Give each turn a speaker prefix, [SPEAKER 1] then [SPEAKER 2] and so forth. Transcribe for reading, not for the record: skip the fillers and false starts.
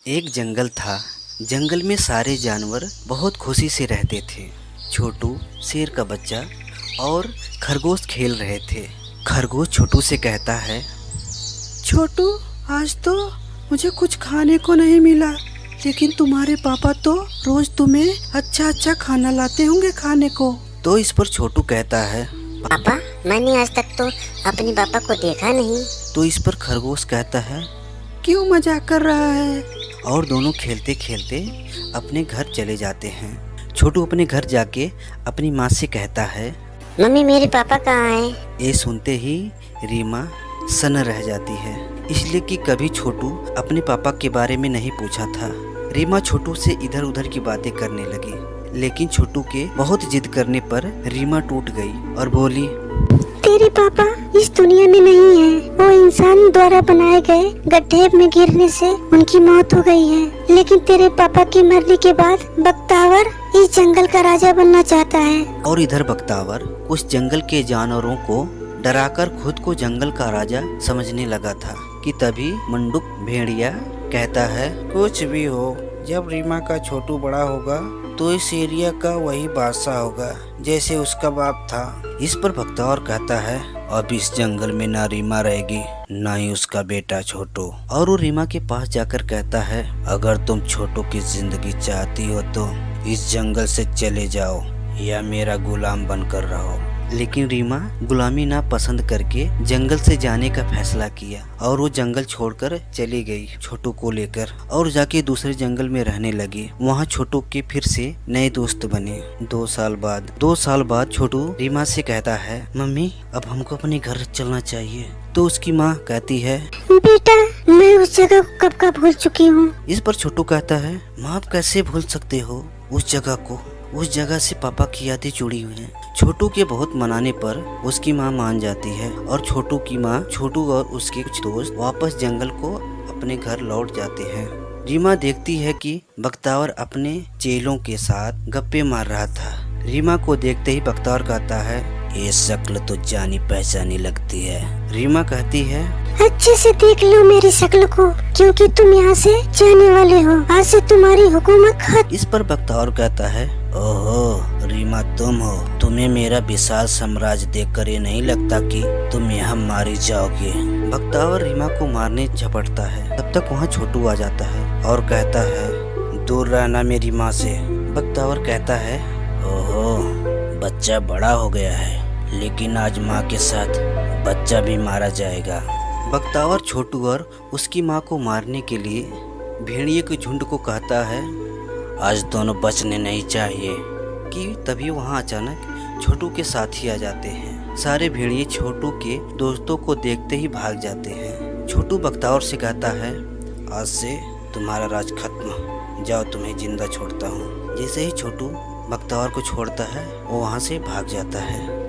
[SPEAKER 1] एक जंगल था। जंगल में सारे जानवर बहुत खुशी से रहते थे। छोटू, शेर का बच्चा और खरगोश खेल रहे थे। खरगोश छोटू से कहता है, छोटू, आज तो मुझे कुछ खाने को नहीं मिला, लेकिन तुम्हारे पापा तो रोज तुम्हें अच्छा अच्छा खाना लाते होंगे खाने को। तो इस पर छोटू कहता है,
[SPEAKER 2] पापा, मैंने आज तक तो अपने पापा को देखा नहीं।
[SPEAKER 1] तो इस पर खरगोश कहता है, क्यों मजाक कर रहा है। और दोनों खेलते खेलते अपने घर चले जाते हैं। छोटू अपने घर जाके अपनी माँ से कहता है,
[SPEAKER 2] मम्मी, मेरे पापा कहाँ हैं?
[SPEAKER 1] ये सुनते ही रीमा सन्न रह जाती है, इसलिए कि कभी छोटू अपने पापा के बारे में नहीं पूछा था। रीमा छोटू से इधर उधर की बातें करने लगी, लेकिन छोटू के बहुत जिद करने पर रीमा टूट गई और बोली,
[SPEAKER 2] तेरे पापा इस दुनिया में नहीं है। वो इंसान द्वारा बनाए गए गड्ढे में गिरने से उनकी मौत हो गई है। लेकिन तेरे पापा के मरने के बाद बख्तावर इस जंगल का राजा बनना चाहता है।
[SPEAKER 1] और इधर बख्तावर उस जंगल के जानवरों को डराकर खुद को जंगल का राजा समझने लगा था कि तभी मंडूक भेड़िया कहता है, कुछ भी हो, जब रीमा का छोटू बड़ा होगा तो इस एरिया का वही बादशाह होगा जैसे उसका बाप था। इस पर बख्तावर कहता है, अब इस जंगल में ना रीमा रहेगी ना ही उसका बेटा छोटू। और वो रीमा के पास जाकर कहता है, अगर तुम छोटू की जिंदगी चाहती हो तो इस जंगल से चले जाओ या मेरा गुलाम बनकर रहो। लेकिन रीमा गुलामी ना पसंद करके जंगल से जाने का फैसला किया और वो जंगल छोड़कर चली गई छोटू को लेकर और जाके दूसरे जंगल में रहने लगी। वहाँ छोटू के फिर से नए दोस्त बने। 2 साल बाद छोटू रीमा से कहता है, मम्मी, अब हमको अपने घर चलना चाहिए। तो उसकी माँ कहती है,
[SPEAKER 2] बेटा, मैं उस जगह को कब का भूल चुकी हूँ।
[SPEAKER 1] इस पर छोटू कहता है, माँ, आप कैसे भूल सकते हो उस जगह को? उस जगह से पापा की यादें जुड़ी हुई हैं। छोटू के बहुत मनाने पर उसकी माँ मान जाती है और छोटू की माँ, छोटू और उसके कुछ दोस्त वापस जंगल को अपने घर लौट जाते हैं। रीमा देखती है कि बख्तावर अपने चेलों के साथ गप्पे मार रहा था। रीमा को देखते ही बख्तावर कहता है, ये शक्ल तो जानी पहचानी लगती है। रीमा कहती है,
[SPEAKER 2] अच्छे से देख लो मेरी शक्ल को, क्योंकि तुम यहाँ से जाने वाले हो। आज से तुम्हारी हुकूमत खत्म।
[SPEAKER 1] इस पर बख्तावर कहता है, ओहो रीमा, तुम हो। तुम्हें मेरा विशाल साम्राज्य देखकर ये नहीं लगता कि तुम यहाँ मारी जाओगे। बख्तावर रीमा को मारने झपटता है। तब तक वहाँ छोटू आ जाता है और कहता है, दूर रहना मेरी माँ से। बख्तावर कहता है, ओहो, बच्चा बड़ा हो गया है, लेकिन आज माँ के साथ बच्चा भी मारा जाएगा। बख्तावर छोटू और उसकी माँ को मारने के लिए भेड़िए के झुंड को कहता है, आज दोनों बचने नहीं चाहिए। कि तभी वहाँ अचानक छोटू के साथी आ जाते हैं। सारे भेड़िए छोटू के दोस्तों को देखते ही भाग जाते हैं। छोटू बख्तावर से कहता है, आज से तुम्हारा राज खत्म, जाओ, तुम्हें जिंदा छोड़ता हूँ। जैसे ही छोटू बख्तावर को छोड़ता है वो वहाँ से भाग जाता है।